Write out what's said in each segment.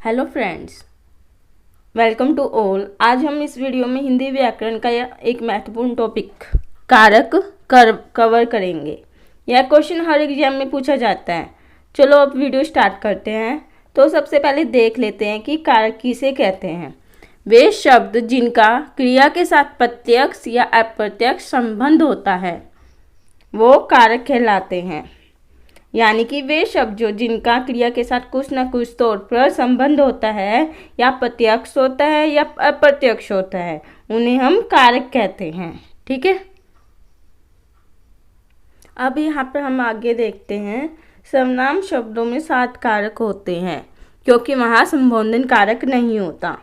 Hello friends, welcome to all. आज हम इस वीडियो में हिंदी व्याकरण का एक महत्वपूर्ण टॉपिक कारक कवर करेंगे। यह क्वेश्चन हर एग्जाम में पूछा जाता है। चलो अब वीडियो स्टार्ट करते हैं। तो सबसे पहले देख लेते हैं कि कारक किसे कहते हैं। वे शब्द जिनका क्रिया के साथ प्रत्यक्ष या अप्रत्यक्ष संबंध होता है वो कारक कहलाते हैं। यानी कि वे शब्द जो जिनका क्रिया के साथ कुछ न कुछ तौर पर संबंध होता है या प्रत्यक्ष होता है या अप्रत्यक्ष होता है उन्हें हम कारक कहते हैं। ठीक है, अब यहाँ पर हम आगे देखते हैं। सर्वनाम शब्दों में 7 कारक होते हैं क्योंकि वहाँ संबोधन कारक नहीं होता।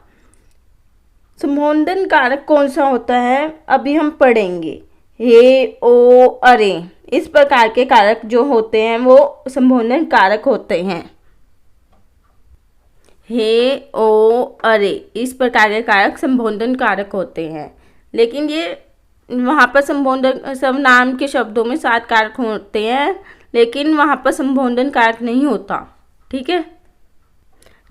संबोधन कारक कौन सा होता है अभी हम पढ़ेंगे। हे, ओ, अरे, इस प्रकार के कारक जो होते हैं वो संबोधन कारक होते हैं। हे, ओ, अरे, इस प्रकार के कारक संबोधन कारक होते हैं। लेकिन ये वहाँ पर संबोधन सर्वनाम के शब्दों में 7 कारक होते हैं, लेकिन वहाँ पर संबोधन कारक नहीं होता। ठीक है,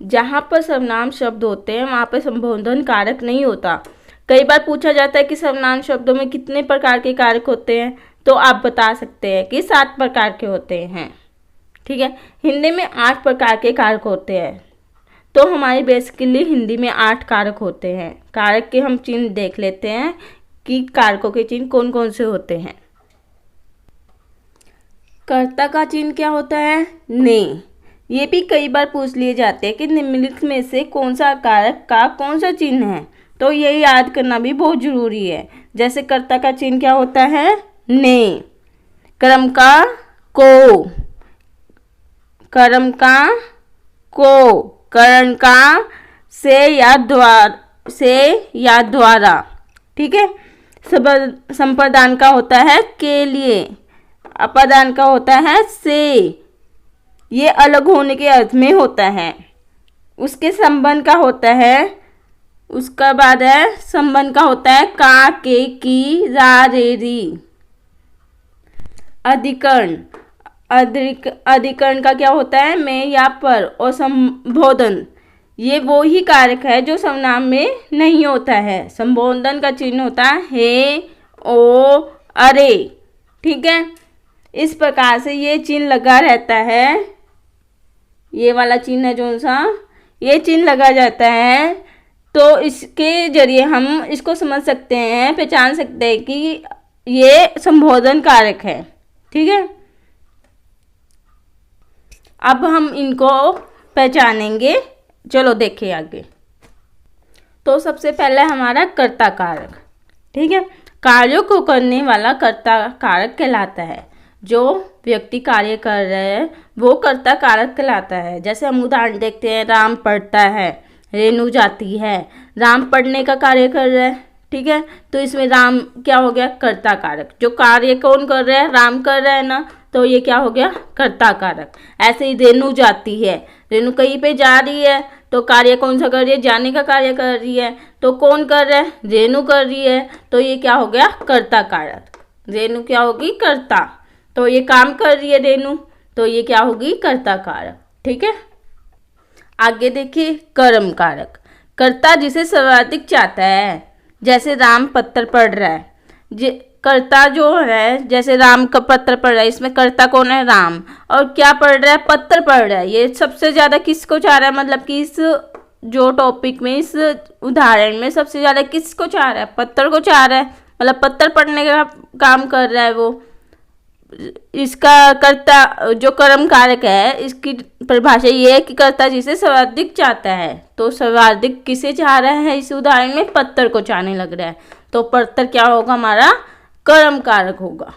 जहाँ पर सर्वनाम शब्द होते हैं वहाँ पर संबोधन कारक नहीं होता। कई बार पूछा जाता है कि सर्वनाम शब्दों में कितने प्रकार के कारक होते हैं, तो आप बता सकते हैं कि 7 प्रकार के होते हैं। ठीक है, हिंदी में 8 प्रकार के कारक होते हैं। तो हमारे बेसिकली हिंदी में 8 कारक होते हैं। कारक के हम चिन्ह देख लेते हैं कि कारकों के चिन्ह कौन कौन से होते हैं। कर्ता का चिन्ह क्या होता है? ने। ये भी कई बार पूछ लिए जाते हैं कि निम्नलिखित में से कौन सा कारक का कौन सा चिन्ह है, तो ये याद करना भी बहुत जरूरी है। जैसे कर्ता का चिन्ह क्या होता है? ने। कर्म का को, कर्म का को, करण का से या द्वारा। ठीक है, संप्रदान का होता है के लिए, अपादान का होता है से। ये अलग होने के अर्थ में होता है। उसके संबंध का होता है, उसका बाद है संबंध का होता है का, के, की, रा, रे, री। अधिकरण, अधिकरण का क्या होता है? में या पर। और संबोधन, ये वो ही कारक है जो सर्वनाम में नहीं होता है। संबोधन का चिन्ह होता है हे, ओ, अरे। ठीक है, इस प्रकार से ये चिन्ह लगा रहता है। ये वाला चिन्ह है जो सा, ये चिन्ह लगा जाता है। तो इसके जरिए हम इसको समझ सकते हैं, पहचान सकते हैं कि ये संबोधन कारक है। ठीक है, अब हम इनको पहचानेंगे। चलो देखिए आगे। तो सबसे पहले हमारा कर्ता कारक। ठीक है, कार्यों को करने वाला कर्ता कारक कहलाता है। जो व्यक्ति कार्य कर रहे हैं वो कर्ता कारक कहलाता है। जैसे हम उदाहरण देखते हैं, राम पढ़ता है, रेणु जाती है। राम पढ़ने का कार्य कर रहा है। ठीक है, तो इसमें राम क्या हो गया? कर्ता कारक। जो कार्य कौन कर रहा है? राम कर रहा है ना, तो ये क्या हो गया? कर्ता कारक। ऐसे ही रेणु जाती है, रेणु कहीं पे जा रही है तो कार्य कौन सा कर रही है? जाने का कार्य कर रही है। तो कौन कर रहा है? रेणु कर रही है, तो ये क्या हो गया? कर्ता कारक। रेणु क्या होगी? कर्ता। तो ये काम कर रही है रेणु, तो ये क्या होगी? कर्ता कारक। ठीक है, आगे देखिए कर्म कारक। कर्ता जिसे सर्वाधिक चाहता है। जैसे राम पत्र पढ़ रहा है, कर्ता जो है, जैसे राम का पत्र पढ़ रहा है, इसमें कर्ता कौन है? राम। और क्या पढ़ रहा है? पत्र पढ़ रहा है। ये सबसे ज़्यादा किसको चाह रहा है? मतलब कि इस जो टॉपिक में, इस उदाहरण में सबसे ज़्यादा किसको चाह रहा है? पत्र को चाह रहा है। मतलब पत्र पढ़ने का काम कर रहा है वो। इसका कर्ता जो कर्म कारक है, इसकी परिभाषा ये है कि कर्ता जिसे सर्वाधिक चाहता है। तो सर्वाधिक किसे चाह रहा है? इस उदाहरण में पत्र को चाहने लग रहा है, तो पत्र क्या होगा? हमारा कर्म कारक होगा।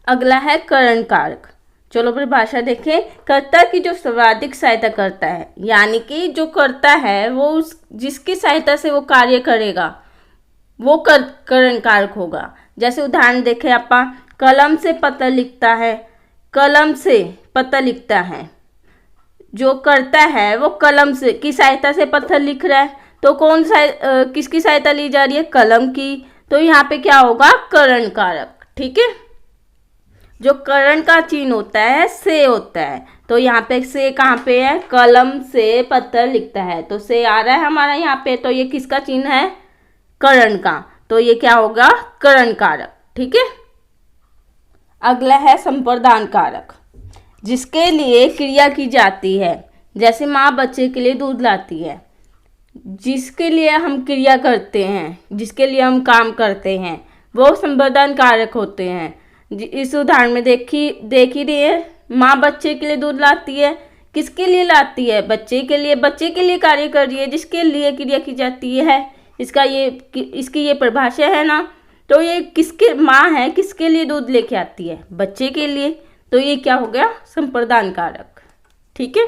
अगला है करण कारक। चलो परिभाषा देखें। कर्ता की जो सर्वाधिक सहायता करता है, यानी कि जो करता है वो जिसकी सहायता से वो कार्य करेगा वो करण कारक होगा। जैसे उदाहरण देखें आपा, कलम से पत्र लिखता है, कलम से पत्र लिखता है। जो करता है वो कलम से की सहायता से पत्र लिख रहा है, तो कौन सा किसकी सहायता ली जा रही है? कलम की। तो यहाँ पे क्या होगा? करण कारक। ठीक है, जो करण का चिन्ह होता है से होता है। तो यहाँ पे से कहाँ पे है, कलम से पत्थर लिखता है, तो से आ रहा है हमारा यहाँ पे, तो ये किसका चिन्ह है, करण का, तो ये क्या होगा, करण कारक। ठीक है। अगला है संप्रदान कारक, जिसके लिए क्रिया की जाती है, जैसे माँ बच्चे के लिए दूध लाती है, जिसके लिए हम क्रिया करते हैं, जिसके लिए हम काम करते हैं, वो संप्रदान कारक होते हैं। इस उदाहरण में देख ही रही है, माँ बच्चे के लिए दूध लाती है, किसके लिए लाती है, बच्चे के लिए कार्य कर रही है, जिसके लिए क्रिया की जाती है। इसकी ये परिभाषा है ना, तो ये किसके, माँ है, किसके लिए दूध लेके आती है, बच्चे के लिए, तो ये क्या हो गया, संप्रदान कारक। ठीक है।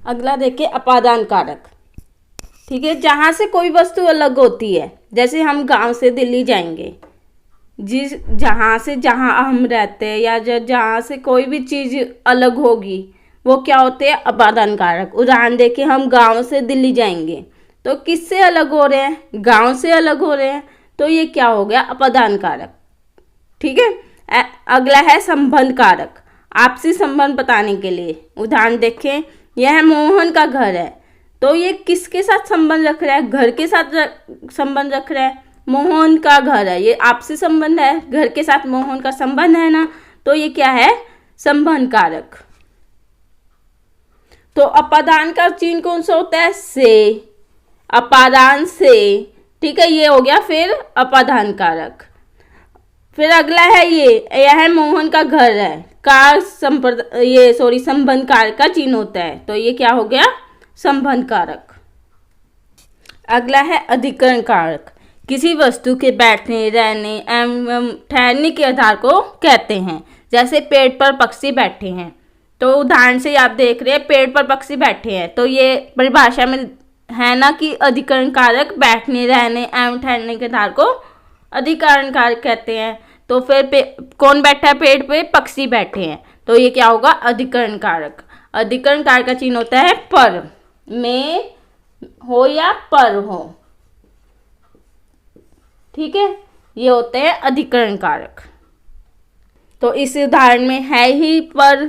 अगला देखिए अपादान कारक। ठीक है, जहाँ से कोई वस्तु अलग होती है, जैसे हम गांव से दिल्ली जाएंगे, जहाँ हम रहते हैं या जहाँ से कोई भी चीज़ अलग होगी, वो क्या होते हैं, अपादान कारक। उदाहरण देखिए, हम गांव से दिल्ली जाएंगे, तो किससे अलग हो रहे हैं, गांव से अलग हो रहे हैं, तो ये क्या हो गया, अपादान कारक। ठीक है। अगला है संबंध कारक, आपसी संबंध बताने के लिए। उदाहरण देखें, यह मोहन का घर है, तो ये किसके साथ संबंध रख रहा है, घर के साथ संबंध रख रहा है, मोहन का घर है, ये आपसी संबंध है, घर के साथ मोहन का संबंध है ना, तो ये क्या है, संबंध कारक। तो अपादान का चिन्ह कौन सा होता है, से, अपादान से। ठीक है, ये हो गया फिर अपादान कारक। फिर अगला है यह मोहन का घर है, का संबंध कारक का चिन्ह होता है, तो ये क्या हो गया, संबंध कारक। अगला है अधिकरण कारक, किसी वस्तु के बैठने, रहने एवं ठहरने के आधार को कहते हैं। जैसे पेड़ पर पक्षी बैठे हैं, तो उदाहरण से आप देख रहे हैं पेड़ पर पक्षी बैठे हैं, तो ये परिभाषा में है ना कि अधिकरण कारक बैठने, रहने एवं ठहरने के आधार को अधिकरण कारक कहते हैं। तो फिर कौन बैठा है पेड़ पे, पक्षी बैठे हैं, तो ये क्या होगा, अधिकरण कारक। अधिकरण कारक का चिन्ह होता है पर, में हो या पर हो। ठीक है, ये होते हैं अधिकरण कारक। तो इस उदाहरण में है ही पर,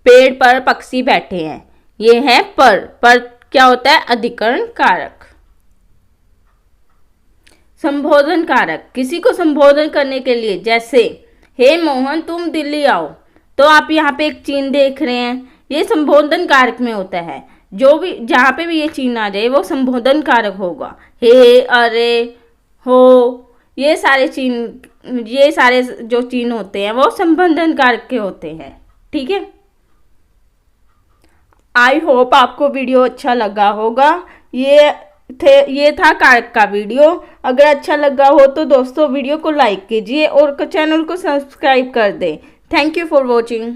पेड़ पर पक्षी बैठे हैं, ये है पर क्या होता है, अधिकरण कारक। संबोधन कारक, किसी को संबोधन करने के लिए, जैसे हे मोहन तुम दिल्ली आओ, तो आप यहाँ पे एक चिन्ह देख रहे हैं, ये संबोधन कारक में होता है। जो भी जहाँ पे भी ये चिन्ह आ जाए वो संबोधन कारक होगा। हे, अरे, हो, ये सारे जो चिन्ह होते हैं वो संबोधन कारक के होते हैं। ठीक है। आई होप आपको वीडियो अच्छा लगा होगा। ये था कारक का वीडियो। अगर अच्छा लगा हो तो दोस्तों वीडियो को लाइक कीजिए और चैनल को सब्सक्राइब कर दें। Thank you for watching.